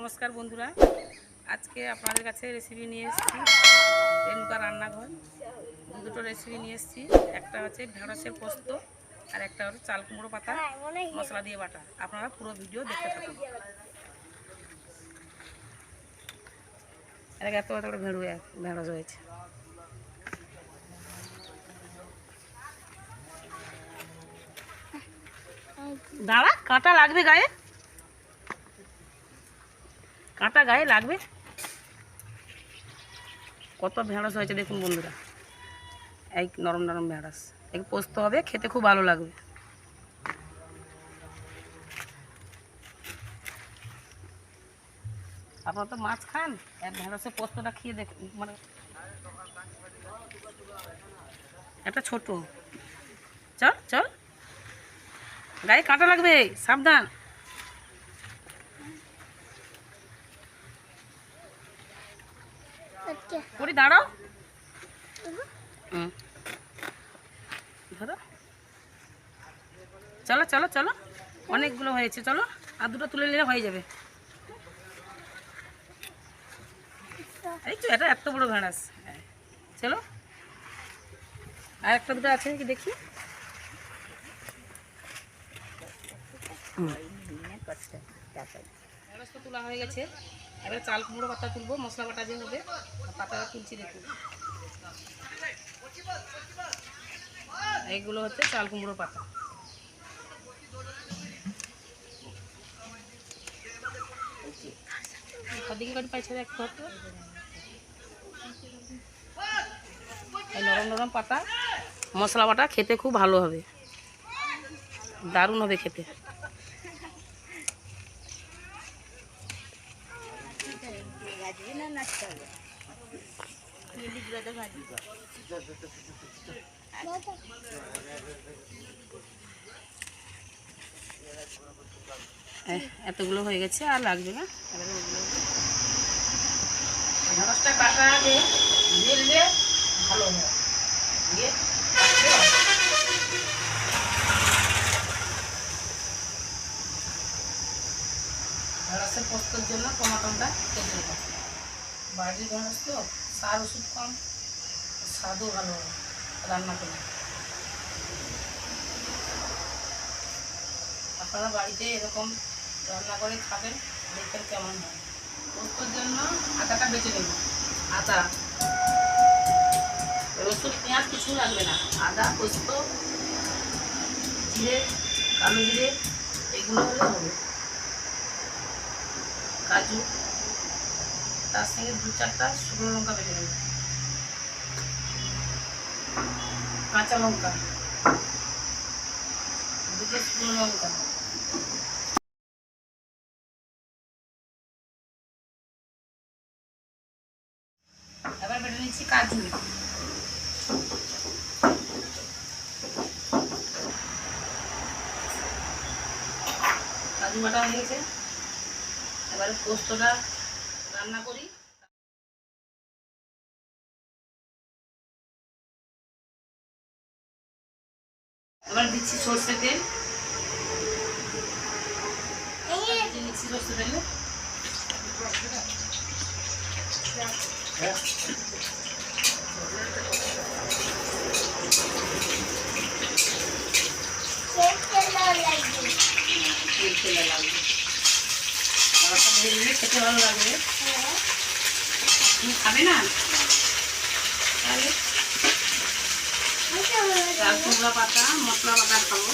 নমস্কার বন্ধুরা, আজকে আপনাদের কাছে রেসিপি নিয়ে এসেছি রেণুকা রান্নাঘর। দুটো রেসিপি নিয়ে এসেছি, একটা হচ্ছে ঢেঁড়সের পোস্ত আর একটা হচ্ছে চাল কুমড়ো পাতা মশলা দিয়ে বাটা। আপনারা পুরো ভিডিও দেখতে থাকুন। এর এত এত ঢেঁড়স হয়েছে। দাঁড়া, কাঁটা লাগবে গায়ে, কাঁটা গায়ে লাগবে। কত ঢেঁড়স হয়েছে দেখুন বন্ধুরা, এই নরম নরম ঢেঁড়স। এই পোস্ত হবে, খেতে খুব ভালো লাগবে। আপনারা তো মাছ খান, ঢেঁড়সের পোস্তটা খেয়ে দেখুন। মানে একটা ছোট, চল চল, গায়ে কাঁটা লাগবে, সাবধান। পরি দাঁড়াও, ধরো, চলো চলো চলো, অনেকগুলো হয়েছে, চলো আর দুটো তুলে নিলে হয়ে যাবে। এই তো, এটা এত বড় ঢেঁড়স। চলো, আর একটা দুটো আছে কি দেখি। ঢেঁড়স তো তোলা হয়ে গেছে, এবার চাল কুমড়ো পাতা তুলবো। মশলা বাটা যে হবে, পাতাটা তুলছি দেখুন। এইগুলো হচ্ছে চাল কুমড়ো পাতা। এই নরম নরম পাতা মশলা বাটা খেতে খুব ভালো হবে, দারুণ হবে খেতে। এতগুলো হয়ে গেছে, আর লাগবে না। ঢেঁড়সটা কাটা আগে ঢেললে ভালো হয়। ঢেঁড়সের পোস্তর জন্য টমাটোটা কেটে নেব। বাড়ির ঢেঁড়স তো সার ওষুধ কম, স্বাদও ভালো হয় রান্না করলে। আপনারা বাড়িতে এরকম রান্না করে খাবেন, দেখবেন কেমন হয়। পোস্তর জন্য আদাটা বেটে নেব। আদা, রসুন, পেঁয়াজ কিছু লাগবে না। আদা, পোস্ত, জিরে, কালো জিরে, এগুলো হলে হবে। কাজু, তার সঙ্গে 2-4টা শুকনো লঙ্কা বেটে নেব। কাঁচা লঙ্কা, 2টো শুকনো লঙ্কা। এবার বেটে নিচ্ছি কাজু। কাজু বাটা হয়ে গেছে, এবারে পোস্তটা রান্না করি। এবার দিচ্ছি সর্ষে তেল, দিচ্ছি সর্ষে তেলে। খেতে ভালো লাগবে, তুমি খাবে না? তাহলে চাল কুমড়া পাতা মশলা বাটা খাবো।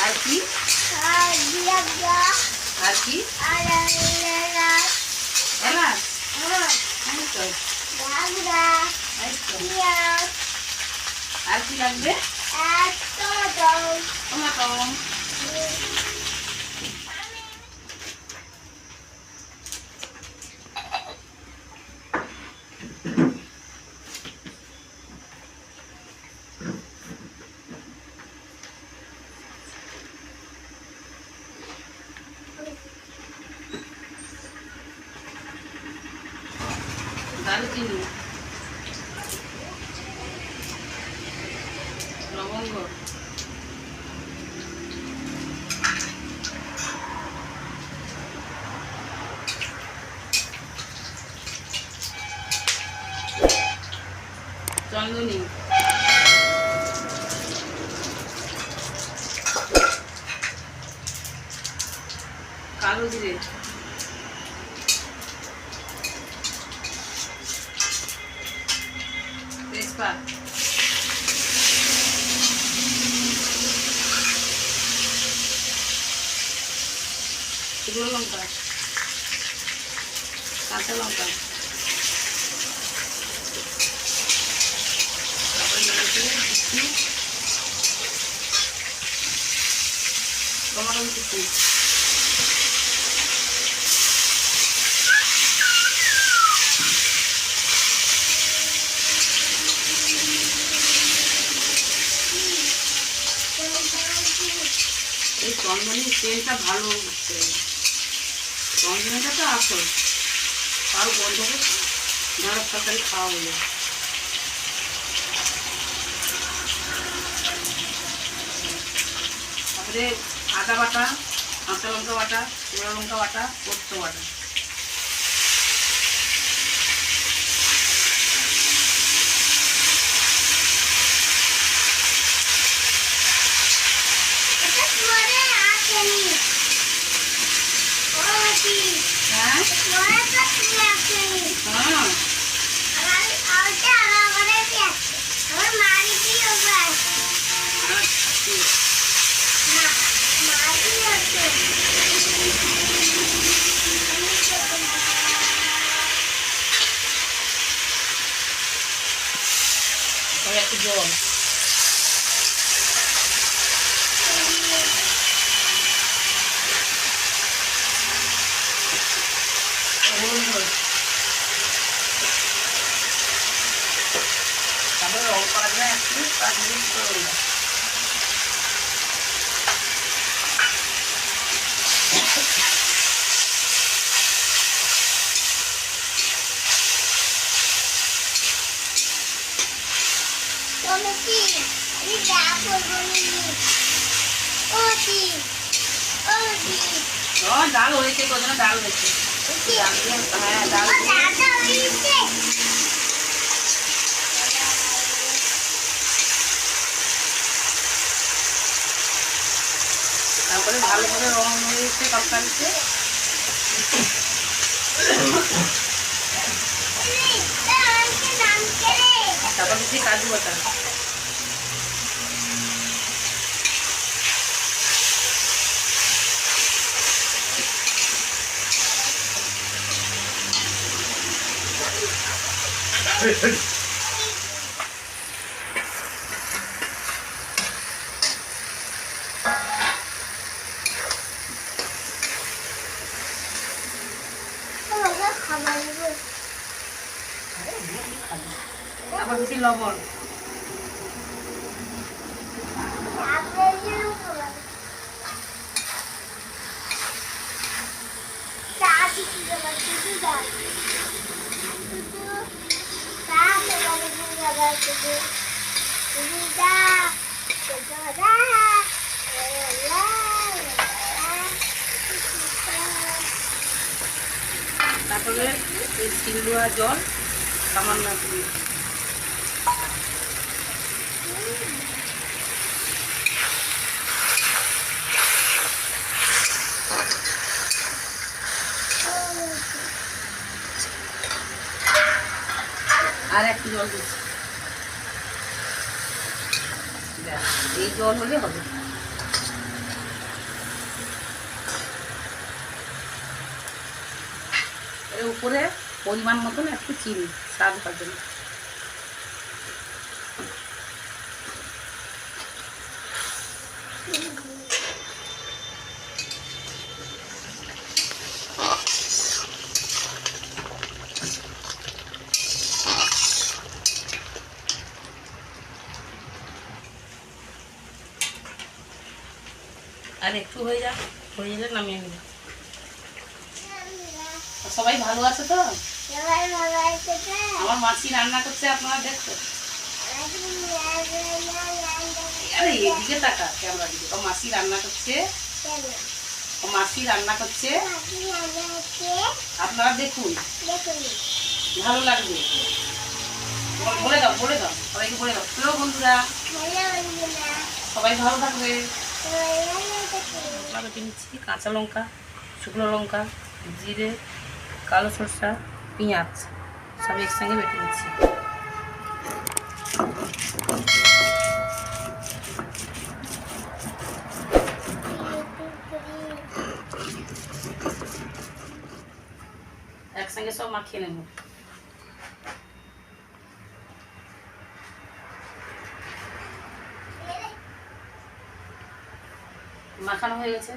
আর কি আর কি এলাচ, আর কি লাগবে? টমেটো। দারুচিনি, লবঙ্গ, চন্দনী, কালো জিরে, তেজপাত, শুকনো লঙ্কা, কাঁচা লঙ্কা, তারপরে টমেটো কুচি, এই চন্দনের তেলটা ভালো হচ্ছে, চন্দনটা তো আসল, তাও বন্ধ করে ঢেঁড়স তরকারি খাওয়া হয়ে যায়। তারপরে আদা বাটা, কাঁচা লঙ্কা বাটা, শুকনো লঙ্কা বাটা, পোস্ত বাটা, একটু জল, তারপরে রং করা যায় একটু, তারপরে ডাল হয়েছে, কোথাও ডাল হয়েছে, হ্যাঁ ডাল, তারপরে ভালো করে রং হয়েছে তরকারিতে, তারপর দিচ্ছি কাজু বাটা, তারপর দিচ্ছি লবণ, তারপরে এই সিলুয়া জল সামান্য একটু, আর একটু জল দিচ্ছি, এই জল হলে হবে। এর উপরে পরিমাণ মতন একটু চিনি স্বাদ হওয়ার জন্য, আর একটু হয়ে গেলে নামিয়ে নেব। সবাই ভালো আছে তো? আমার মাসি রান্না করছে, আপনারা দেখছো। আরে এদিকে তাকা, ক্যামেরা দিকে। ও মাসি রান্না করছে, ও মাসি রান্না করছে, আপনারা দেখুন, ভালো লাগবে। বলে দাও, বলে দাও, সবাইকে বলে দাও। হ্যালো বন্ধুরা, সবাই ভালো থাকবে। মশলা বেটে নিচ্ছি, কাঁচা লঙ্কা, শুকনো লঙ্কা, জিরে, কালো সরষা, পেঁয়াজ সব একসঙ্গে বেটে নিচ্ছি। একসঙ্গে সব মাখিয়ে নেব। মাখানো হয়ে গেছে।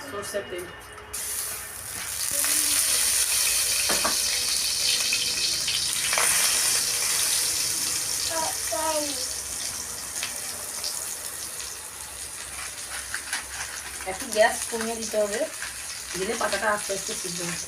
সরষের তেল, একটু গ্যাস কমিয়ে দিতে হবে, দিলে পাতাটা আস্তে আস্তে সিদ্ধ হচ্ছে।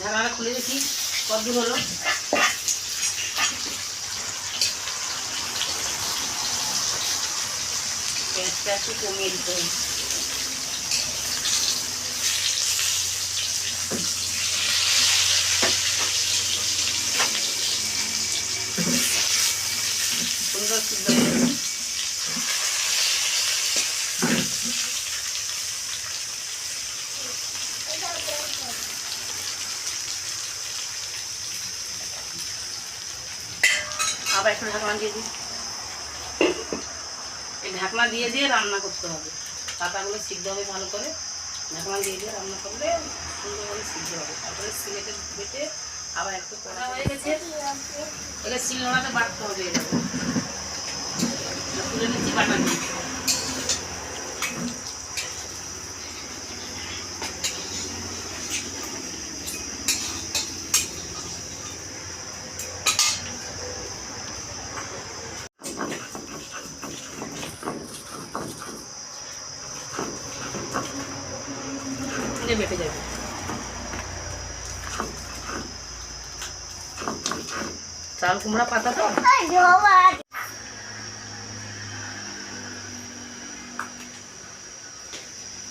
ঢাকনাটা খুলে দেখি কতদূর হলো। গ্যাসটা একটু কমিয়ে দিতে হবে। সুন্দর সিদ্ধ হয়ে গেছে। আবার একটু ঢাকনা দিয়ে দিই। এই ঢাকনা দিয়ে দিয়ে রান্না করতে হবে, পাতাগুলো সিদ্ধ হবে ভালো করে। ঢাকনা দিয়ে দিয়ে রান্না করলে সুন্দরভাবে সিদ্ধ হবে। তারপরে সিলেটে বেটে আবার একটু কড়া হয়ে গেছে, এবার শিলনোড়াতে বাটতে হবে। এরকম তুলে নিচ্ছি বাটা দিয়ে। বেটে যাবে। চাল কুমড়া পাতা তো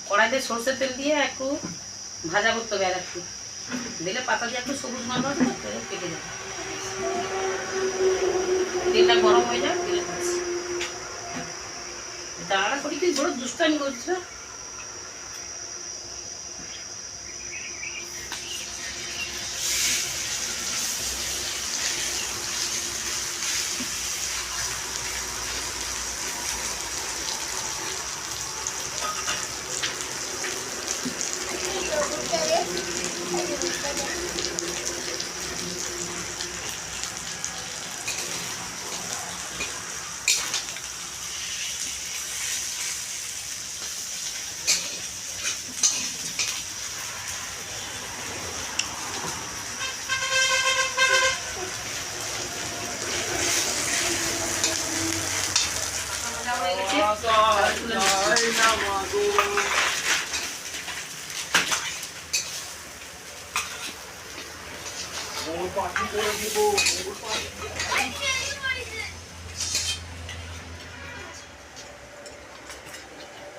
কড়াইতে সরষের তেল দিয়ে একটু ভাজা করতে হবে, আর একটু দিলে পাতা দিয়ে একটু সবুজ গন্ধ হবে, কেটে যাবে। তেলটা গরম হয়ে যায়, তেলে দিচ্ছি। দাঁড়া করি, তুই বড় দুষ্টামি করছিস।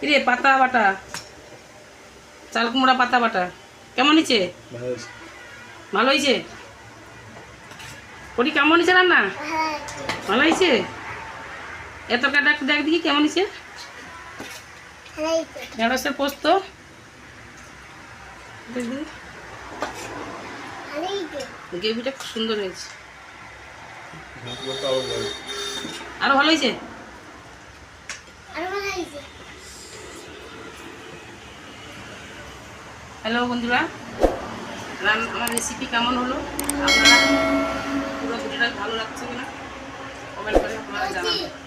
রে পাতা বাটা, চাল কুমড়া পাতা বাটা কেমন হয়েছে? ভালো হয়েছে। ওটি কেমন হয়েছে রান্না? ভালো হয়েছে। এত কাটা দেখ দেখি কেমন হয়েছে। ঢেঁড়সের পোস্ত দেখুন গ্রেভিটা খুব সুন্দর হয়েছে। আরো ভালো হয়েছে। হ্যালো বন্ধুরা, আমার রেসিপি কেমন হলো, আপনারা পুরো ভিডিওটা ভালো লাগছে কিনা কমেন্ট করে আপনারা জানাবেন।